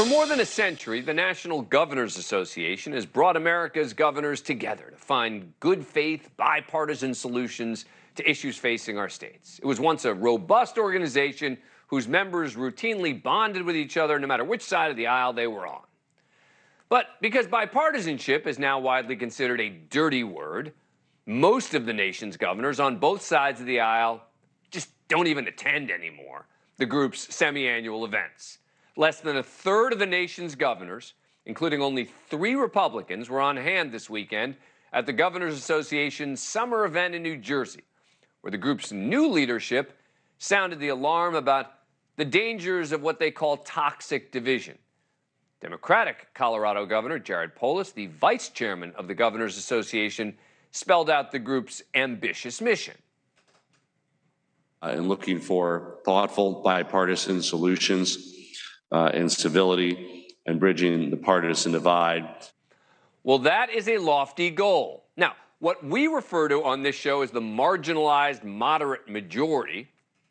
For more than a century, the National Governors Association has brought America's governors together to find good faith, bipartisan solutions to issues facing our states. It was once a robust organization whose members routinely bonded with each other no matter which side of the aisle they were on. But because bipartisanship is now widely considered a dirty word, most of the nation's governors on both sides of the aisle just don't even attend anymore the group's semi-annual events. Less than a third of the nation's governors, including only 3 Republicans, were on hand this weekend at the Governors Association's summer event in New Jersey, where the group's new leadership sounded the alarm about the dangers of what they call toxic division. Democratic Colorado Governor Jared Polis, the vice chairman of the Governors Association, spelled out the group's ambitious mission. And looking for thoughtful bipartisan solutions and civility and bridging the partisan divide. Well, that is a lofty goal. Now, what we refer to on this show as the marginalized moderate majority,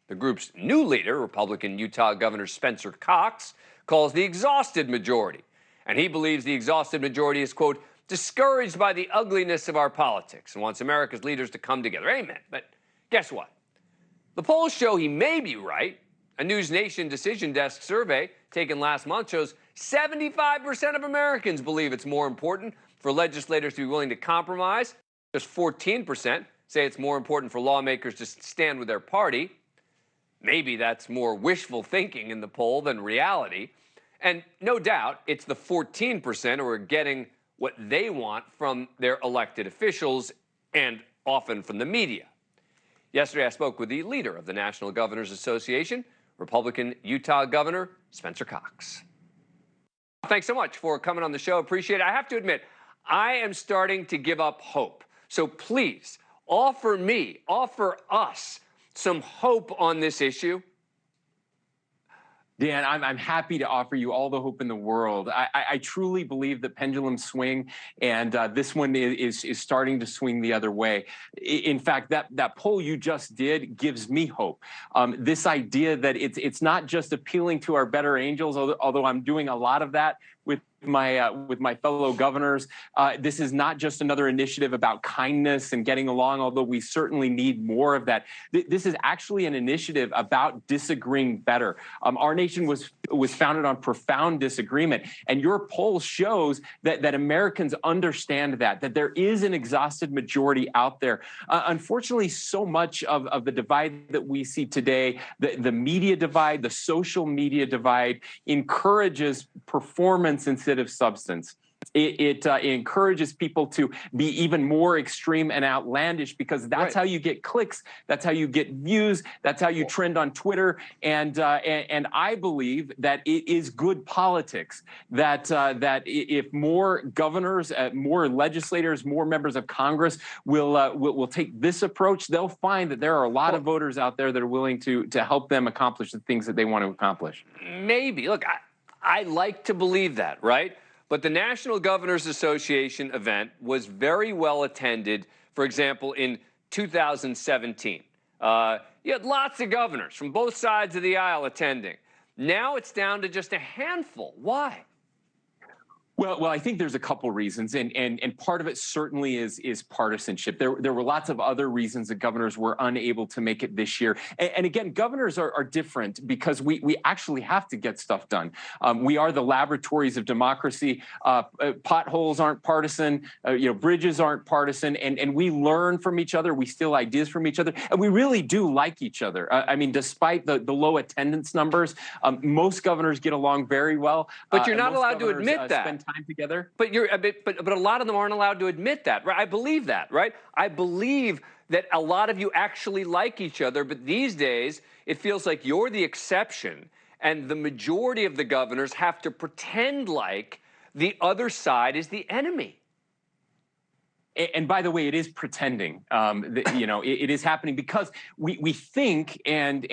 the group's new leader, Republican Utah Governor Spencer Cox, calls the exhausted majority. And he believes the exhausted majority is, quote, discouraged by the ugliness of our politics and wants America's leaders to come together. Amen. But guess what? The polls show he may be right. A NewsNation Decision Desk survey taken last month shows 75% of Americans believe it's more important for legislators to be willing to compromise. Just 14% say it's more important for lawmakers to stand with their party. Maybe that's more wishful thinking in the poll than reality. And no doubt it's the 14% who are getting what they want from their elected officials and often from the media. Yesterday, I spoke with the leader of the National Governors Association, Republican Utah Governor Spencer Cox. Thanks so much for coming on the show. Appreciate it. I have to admit, I am starting to give up hope. So please, offer us some hope on this issue. Dan, I'm happy to offer you all the hope in the world. I truly believe that pendulums swing, and this one is starting to swing the other way. In fact, that poll you just did gives me hope. This idea that it's not just appealing to our better angels, although I'm doing a lot of that with my fellow governors. This is not just another initiative about kindness and getting along, although we certainly need more of that. This is actually an initiative about disagreeing better. Our nation was founded on profound disagreement, and your poll shows that Americans understand that there is an exhausted majority out there. Unfortunately, so much of the divide that we see today, the media divide, the social media divide, encourages performance instead of substance. It encourages people to be even more extreme and outlandish because that's how you get clicks, that's how you get views, that's how you trend on Twitter. And I believe that it is good politics that if more governors, more legislators, more members of Congress will take this approach, they'll find that there are a lot of voters out there that are willing to help them accomplish the things that they want to accomplish. Maybe. Look, I like to believe that, right? But the National Governors Association event was very well attended, for example, in 2017. You had lots of governors from both sides of the aisle attending. Now it's down to just a handful. Why? Well, I think there's a couple reasons, and part of it certainly is partisanship. There were lots of other reasons that governors were unable to make it this year. And again, governors are different because we actually have to get stuff done. We are the laboratories of democracy. Potholes aren't partisan. Bridges aren't partisan, and we learn from each other. We steal ideas from each other, and we really do like each other. I mean, despite the low attendance numbers, most governors get along very well. But you're not allowed to admit that. Spend time together. But a lot of them aren't allowed to admit that, right? I believe that, right? I believe that a lot of you actually like each other, but these days it feels like you're the exception, and the majority of the governors have to pretend like the other side is the enemy. And by the way, it is pretending. It is happening because we think, and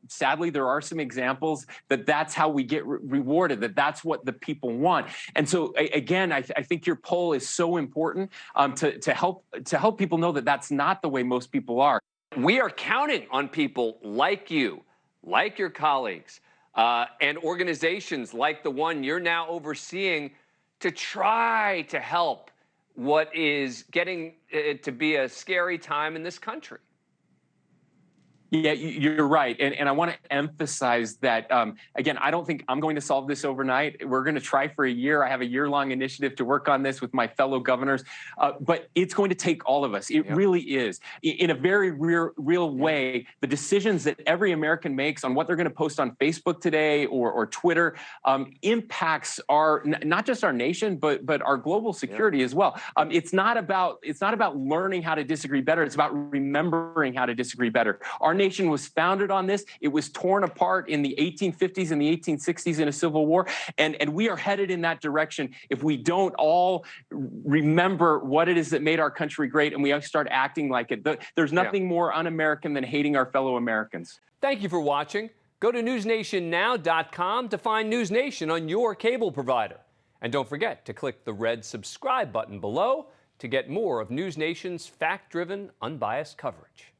sadly, there are some examples that that's how we get rewarded. That's what the people want. And so, again, I think your poll is so important to help people know that that's not the way most people are. We are counting on people like you, like your colleagues, and organizations like the one you're now overseeing to try to help what is getting to be a scary time in this country? Yeah, you're right. And I want to emphasize that, again, I don't think I'm going to solve this overnight. We're going to try for a year. I have a year-long initiative to work on this with my fellow governors. But it's going to take all of us. It really is. In a very real way, the decisions that every American makes on what they're going to post on Facebook today or Twitter impacts our not just our nation, but our global security as well. It's not about learning how to disagree better. It's about remembering how to disagree better. Our nation was founded on this. It was torn apart in the 1850s and the 1860s in a civil war. And we are headed in that direction if we don't all remember what it is that made our country great and we start acting like it. There's nothing more un-American than hating our fellow Americans. Thank you for watching. Go to newsnationnow.com to find News Nation on your cable provider. And don't forget to click the red subscribe button below to get more of News Nation's fact-driven, unbiased coverage.